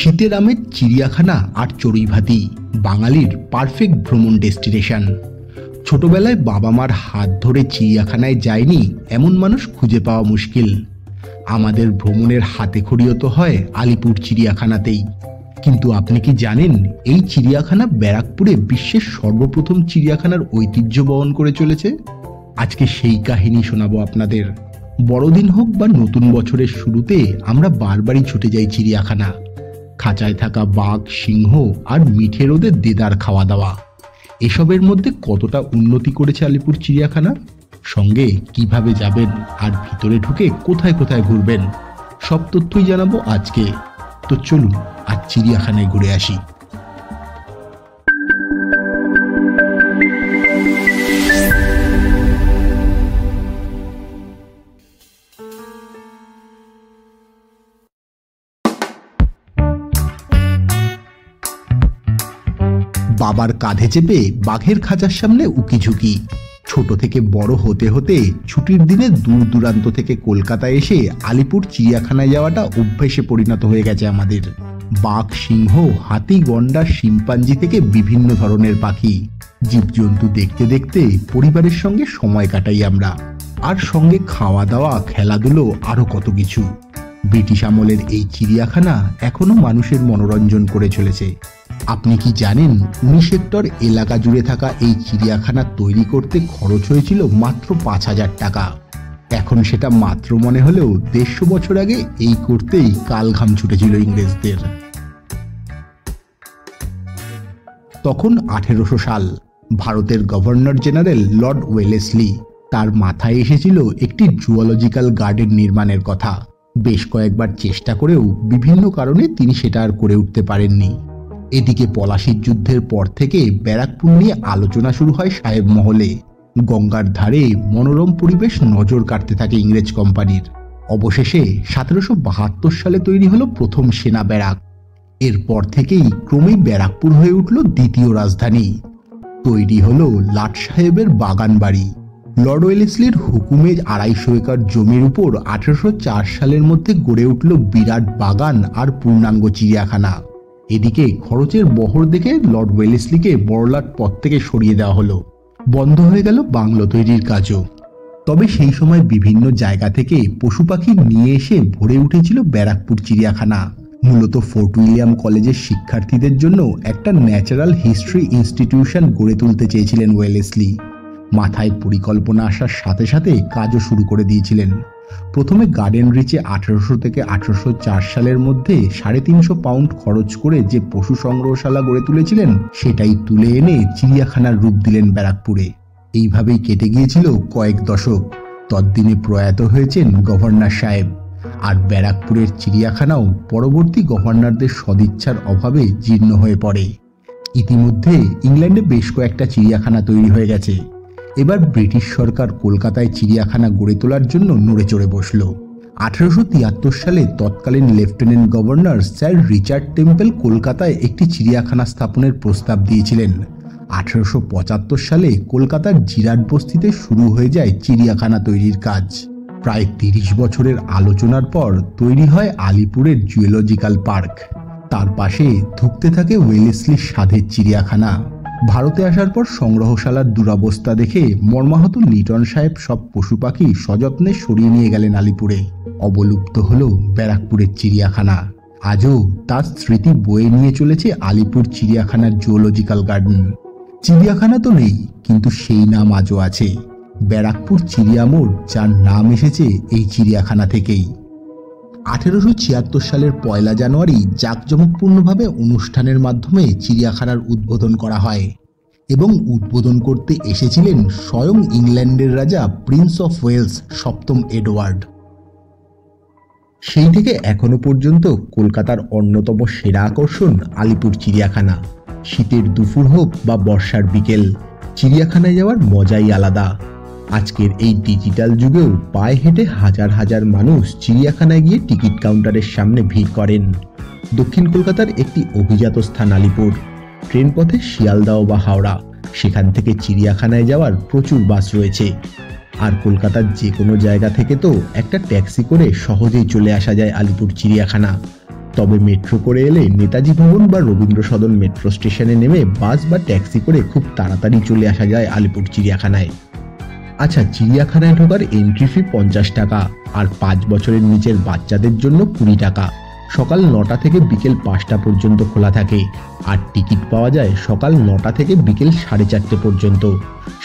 শীতের আমেজ চিড়িয়াখানা আর চড়ুইভাতি বাঙালির পারফেক্ট ভ্রমণ ডেস্টিনেশন। ছোটবেলায় বাবা মার হাত ধরে চিড়িয়াখানায় যায়নি এমন মানুষ খুঁজে পাওয়া মুশকিল। আমাদের ভ্রমণের হাতেখড়িও তো হয় আলিপুর চিড়িয়াখানাতেই। কিন্তু আপনি কি জানেন এই চিড়িয়াখানা ব্যারাকপুরে বিশ্বের সর্বপ্রথম চিড়িয়াখানার ঐতিহ্য বহন করে চলেছে? আজকে সেই কাহিনী শোনাবো আপনাদের। বড়দিন হোক বা নতুন বছরের শুরুতে আমরা বারবারই ছুটে যাই চিড়িয়াখানা। খাঁচায় থাকা বাঘ, সিংহ আর মিঠে রোদের দেদার খাওয়া দাওয়া, এসবের মধ্যে কতটা উন্নতি করেছে আলিপুর চিড়িয়াখানা, সঙ্গে কিভাবে যাবেন আর ভিতরে ঢুকে কোথায় কোথায় ঘুরবেন, সব তথ্যই জানাবো আজকে। তো চলুন আজ চিড়িয়াখানায় ঘুরে আসি। বাবার কাঁধে চেপে বাঘের খাঁচার সামনে উকিঝুঁকি। ছোট থেকে বড় হতে হতে ছুটির দিনে দূর দূরান্ত থেকে কলকাতায় এসে আলিপুর চিড়িয়াখানায় যাওয়াটা অভ্যেসে পরিণত হয়ে গেছে আমাদের। বাঘ, সিংহ, হাতি, গন্ডার, শিম্পাঞ্জি থেকে বিভিন্ন ধরনের পাখি, জীবজন্তু দেখতে দেখতে পরিবারের সঙ্গে সময় কাটাই আমরা। আর সঙ্গে খাওয়া দাওয়া, খেলাধুলো, আরো কত কিছু। ব্রিটিশ আমলের এই চিড়িয়াখানা এখনো মানুষের মনোরঞ্জন করে চলেছে। আপনি কি জানেন 19 হেক্টর এলাকা জুড়ে থাকা এই চিড়িয়াখানা তৈরি করতে খরচ হয়েছিল মাত্র 5,000 টাকা। এখন সেটা মাত্র মনে হলেও 150 বছর আগে এই করতেই কাল ঘাম ছুটেছিল ইংরেজদের। তখন 1800 সাল। ভারতের গভর্নর জেনারেল লর্ড ওয়েলেসলি, তার মাথায় এসেছিল একটি জুওলজিক্যাল গার্ডেন নির্মাণের কথা। বেশ কয়েকবার চেষ্টা করেও বিভিন্ন কারণে তিনি সেটা আর করে উঠতে পারেননি। এদিকে পলাশির যুদ্ধের পর থেকে ব্যারাকপুর নিয়ে আলোচনা শুরু হয় সাহেব মহলে। গঙ্গার ধারে মনোরম পরিবেশ নজর কাটতে থাকে ইংরেজ কোম্পানির। অবশেষে 1772 সালে তৈরি হলো প্রথম সেনা ব্যারাক। এরপর থেকেই ক্রমেই ব্যারাকপুর হয়ে উঠল দ্বিতীয় রাজধানী। তৈরি হলো লাট সাহেবের বাগান বাড়ি। লর্ড ওয়েলেসলির হুকুমে 250 একর জমির উপর 1804 সালের মধ্যে গড়ে উঠল বিরাট বাগান আর পূর্ণাঙ্গ চিড়িয়াখানা। এদিকে খরচের বহর দেখে লর্ড ওয়েলেসলিকে বড়লাট পদ থেকে সরিয়ে দেওয়া হলো। বন্ধ হয়ে গেল বাংলো তৈরির কাজও। তবে সেই সময় বিভিন্ন জায়গা থেকে পশু পাখি নিয়ে এসে ভরে উঠেছিল ব্যারাকপুর চিড়িয়াখানা। মূলত ফোর্ট উইলিয়াম কলেজের শিক্ষার্থীদের জন্য একটা ন্যাচারাল হিস্ট্রি ইনস্টিটিউশন গড়ে তুলতে চেয়েছিলেন ওয়েলেসলি। মাথায় পরিকল্পনা আসার সাথে সাথে কাজও শুরু করে দিয়েছিলেন। প্রথমে গার্ডেন রিচে 1800 থেকে 1804 সালের মধ্যে 350 পাউন্ড খরচ করে যে পশু সংগ্রহশালা গড়ে তুলেছিলেন, সেটাই তুলে এনে চিড়িয়াখানার রূপ দিলেন ব্যারাকপুরে। এইভাবেই কেটে গিয়েছিল কয়েক দশক। ততদিনে প্রয়াত হয়েছেন গভর্নর সাহেব। আর ব্যারাকপুরের চিড়িয়াখানাও পরবর্তী গভর্নরদের সদিচ্ছার অভাবে জীর্ণ হয়ে পড়ে। ইতিমধ্যে ইংল্যান্ডে বেশ কয়েকটা চিড়িয়াখানা তৈরি হয়ে গেছে। এবার ব্রিটিশ সরকার কলকাতায় চিড়িয়াখানা গড়ে তোলার জন্য নড়ে চড়ে বসল। 1873 সালে তৎকালীন lieutenant governor sir Richard temple কলকাতায় একটি চিড়িয়াখানা স্থাপনের প্রস্তাব দিয়েছিলেন। 1875 সালে কলকাতার জিরাট বস্তিতে শুরু হয়ে যায় চিড়িয়াখানা তৈরির কাজ। প্রায় 30 বছরের আলোচনার পর তৈরি হয় আলিপুরের জুওলজিক্যাল পার্ক। তার পাশে ধুঁকতে থাকে ওয়েলেসলির স্বাদের চিড়িয়াখানা। ভারতে আসার পর সংগ্রহশালার দুরবস্থা দেখে মর্মাহত লিটন সাহেব সব পশু পাখি সযত্নে সরিয়ে নিয়ে গেলেন আলিপুরে। অবলুপ্ত হলো ব্যারাকপুরের চিড়িয়াখানা। আজও তার স্মৃতি বয়ে নিয়ে চলেছে আলিপুর চিড়িয়াখানার জুওলজিক্যাল গার্ডেন। চিড়িয়াখানা তো নেই, কিন্তু সেই নাম আজও আছে, ব্যারাকপুর চিড়িয়ামোড়, যার নাম এসেছে এই চিড়িয়াখানা থেকেই। 1876 সালের 1 জানুয়ারি জাঁকজমকপূর্ণভাবে অনুষ্ঠানের মাধ্যমে চিড়িয়াখানার উদ্বোধন করা হয় এবং উদ্বোধন করতে এসেছিলেন স্বয়ং ইংল্যান্ডের রাজা প্রিন্স অফ ওয়েলস 7ম এডওয়ার্ড। সেই থেকে এখনো পর্যন্ত কলকাতার অন্যতম সেরা আকর্ষণ আলিপুর চিড়িয়াখানা। শীতের দুপুর হোক বা বর্ষার বিকেল, চিড়িয়াখানায় যাওয়ার মজাই আলাদা। আজকের এই ডিজিটাল যুগেও পায়ে হেঁটে হাজার হাজার মানুষ চিড়িয়াখানায় গিয়ে টিকিট কাউন্টারের সামনে ভিড় করেন। দক্ষিণ কলকাতার একটি অভিজাত স্থান আলিপুর। ট্রেন পথে শিয়ালদহ বা হাওড়া, সেখান থেকে চিড়িয়াখানায় যাওয়ার প্রচুর বাস রয়েছে। আর কলকাতার যে কোনো জায়গা থেকে তো একটা ট্যাক্সি করে সহজেই চলে আসা যায় আলিপুর চিড়িয়াখানা। তবে মেট্রো করে এলে নেতাজি ভবন বা রবীন্দ্র সদন মেট্রো স্টেশনে নেমে বাস বা ট্যাক্সি করে খুব তাড়াতাড়ি চলে আসা যায় আলিপুর চিড়িয়াখানায়। আচ্ছা, চিড়িয়াখানায় ঢোকার এন্ট্রি ফি 50 টাকা, আর 5 বছরের নিচের বাচ্চাদের জন্য 20 টাকা। সকাল 9টা থেকে বিকেল 5টা পর্যন্ত খোলা থাকে, আর টিকিট পাওয়া যায় সকাল 9টা থেকে বিকেল 4:30 পর্যন্ত।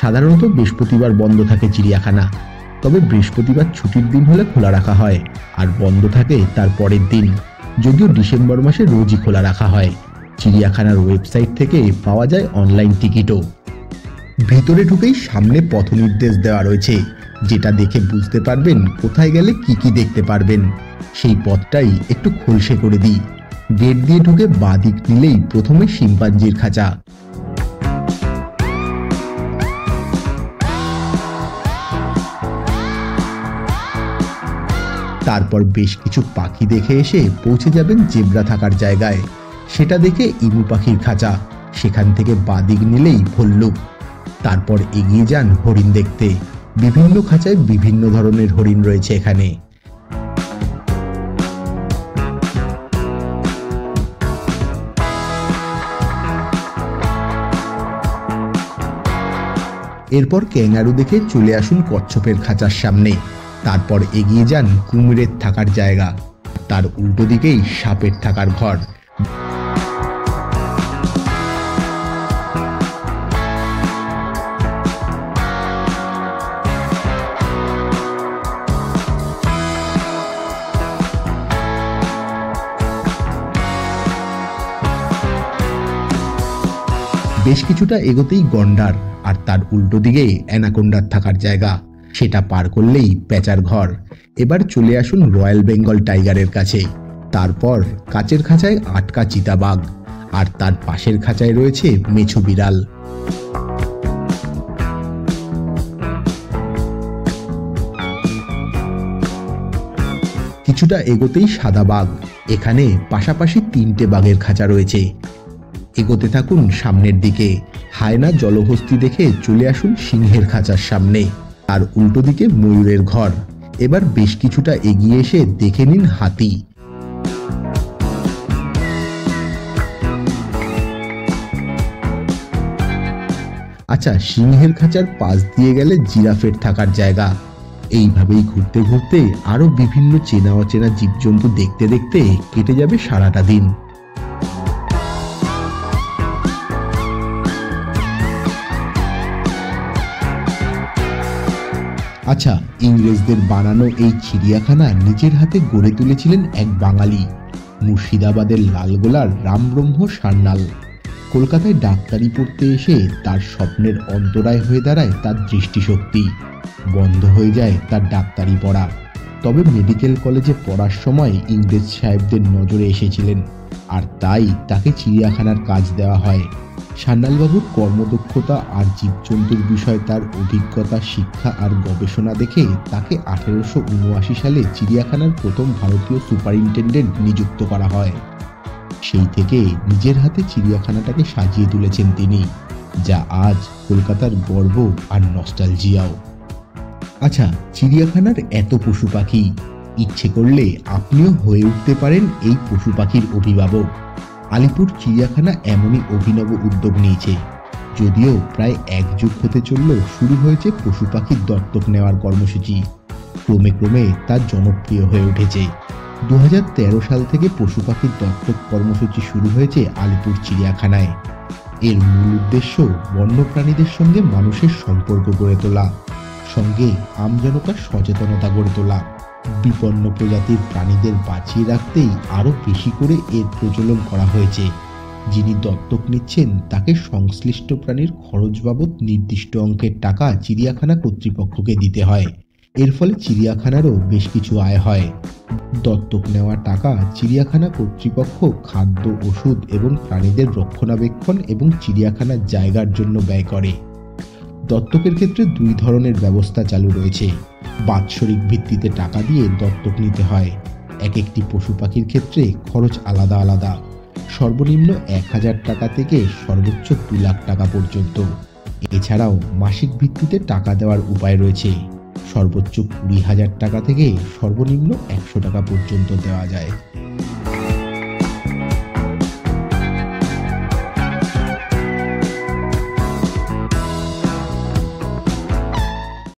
সাধারণত বৃহস্পতিবার বন্ধ থাকে চিড়িয়াখানা, তবে বৃহস্পতিবার ছুটির দিন হলে খোলা রাখা হয়, আর বন্ধ থাকে তার পরের দিন। যদিও ডিসেম্বর মাসে রোজই খোলা রাখা হয়। চিড়িয়াখানার ওয়েবসাইট থেকে পাওয়া যায় অনলাইন টিকিটও। ভিতরে ঢুকেই সামনে পথ নির্দেশ দেওয়া রয়েছে, যেটা দেখে বুঝতে পারবেন কোথায় গেলে কি কি দেখতে পারবেন। সেই পথটাই একটু খোলসে করে দিই। গেট দিয়ে ঢুকে বাঁ দিক নিলেই প্রথমে শিম্পাঞ্জির খাঁচা। তারপর বেশ কিছু পাখি দেখে এসে পৌঁছে যাবেন জেব্রা থাকার জায়গায়। সেটা দেখে ইমু পাখির খাঁচা। সেখান থেকে বাঁ দিক নিলেই ভল্লুক। তারপর এগিয়ে যান হরিণ দেখতে। বিভিন্ন খাঁচায় বিভিন্ন ধরনের হরিণ রয়েছে এখানে। এরপর ক্যাঙ্গারু দেখে চলে আসুন কচ্ছপের খাঁচার সামনে। তারপর এগিয়ে যান কুমিরের থাকার জায়গা। তার উল্টো দিকেই সাপের থাকার ঘর। বেশ কিছুটা এগোতেই গন্ডার, আর তার উল্টো দিকে অ্যানাকোন্ডার থাকার জায়গা। সেটা পার করলেই প্যাঁচার ঘর। এবার চলে আসুন রয়্যাল বেঙ্গল টাইগারের কাছে। তারপর কাচের খাঁচায় আটকা চিতাবাঘ, আর তার পাশের খাঁচায় রয়েছে মেছো বিড়াল। কিছুটা এগোতেই সাদা বাঘ। এখানে পাশাপাশি 3টে বাঘের খাঁচা রয়েছে। এগোতে থাকুন সামনের দিকে। হায়না জলহস্তি দেখে চলে আসুন সিংহের খাঁচার সামনে। আর উল্টো দিকে ময়ূরের ঘর। এবার বেশ কিছুটা এগিয়ে এসে দেখে নিন হাতি। আচ্ছা, সিংহের খাঁচার পাশ দিয়ে গেলে জিরাফের থাকার জায়গা। এইভাবেই ঘুরতে ঘুরতে আরো বিভিন্ন চেনা অচেনা জীবজন্তু দেখতে দেখতে কেটে যাবে সারাটা দিন। আচ্ছা, ইংরেজদের বানানো এই চিড়িয়াখানা নিজের হাতে গড়ে তুলেছিলেন এক বাঙালি, মুর্শিদাবাদের লালগোলার রামব্রহ্ম সান্যাল। কলকাতায় ডাক্তারি পড়তে এসে তার স্বপ্নের অন্তরায় হয়ে দাঁড়ায় তার দৃষ্টিশক্তি। বন্ধ হয়ে যায় তার ডাক্তারি পড়া। তবে মেডিকেল কলেজে পড়ার সময় ইংরেজ সাহেবদের নজরে এসেছিলেন, আর তাই তাকে চিড়িয়াখানার কাজ দেওয়া হয়। সান্যালবাবুর কর্মদক্ষতা আর জীবজন্তুর বিষয়ে তার অভিজ্ঞতা, শিক্ষা আর গবেষণা দেখে তাকে 1879 সালে চিড়িয়াখানার প্রথম ভারতীয় সুপারিনটেন্ডেন্ট নিযুক্ত করা হয়। সেই থেকে নিজের হাতে চিড়িয়াখানাটাকে সাজিয়ে তুলেছেন তিনি, যা আজ কলকাতার গর্ব আর নস্টালজিয়াও। আচ্ছা, চিড়িয়াখানার এত পশু পাখি, ইচ্ছে করলে আপনিও হয়ে উঠতে পারেন এই পশু পাখির অভিভাবক। আলিপুর চিড়িয়াখানা এমনই অভিনব উদ্যোগ নিয়েছে। যদিও প্রায় 1 যুগ হতে চলল শুরু হয়েছে পশু পাখির দত্তক নেওয়ার কর্মসূচি। ক্রমে ক্রমে তা জনপ্রিয় হয়ে উঠেছে। 2013 সাল থেকে পশু পাখির দত্তক কর্মসূচি শুরু হয়েছে আলিপুর চিড়িয়াখানায়। এর মূল উদ্দেশ্য বন্যপ্রাণীদের সঙ্গে মানুষের সম্পর্ক গড়ে তোলা, সঙ্গে আমজনতার সচেতনতা গড়ে তোলা। বিপন্ন প্রজাতির প্রাণীদের বাঁচিয়ে রাখতেই আরও বেশি করে এর প্রচলন করা হয়েছে। যিনি দত্তক নিচ্ছেন তাকে সংশ্লিষ্ট প্রাণীর খরচ বাবদ নির্দিষ্ট অঙ্কের টাকা চিড়িয়াখানা কর্তৃপক্ষকে দিতে হয়। এর ফলে চিড়িয়াখানারও বেশ কিছু আয় হয়। দত্তক নেওয়া টাকা চিড়িয়াখানা কর্তৃপক্ষ খাদ্য, ওষুধ এবং প্রাণীদের রক্ষণাবেক্ষণ এবং চিড়িয়াখানার জায়গার জন্য ব্যয় করে। দত্তকের ক্ষেত্রে 2 ধরনের ব্যবস্থা চালু রয়েছে। বাৎসরিক ভিত্তিতে টাকা দিয়ে দত্তক নিতে হয়। এক একটি পশু পাখির ক্ষেত্রে খরচ আলাদা আলাদা। সর্বনিম্ন 1000 টাকা থেকে সর্বোচ্চ 2 লাখ টাকা পর্যন্ত। এছাড়াও মাসিক ভিত্তিতে টাকা দেওয়ার উপায় রয়েছে। সর্বোচ্চ 20,000 টাকা থেকে সর্বনিম্ন 100 টাকা পর্যন্ত দেওয়া যায়।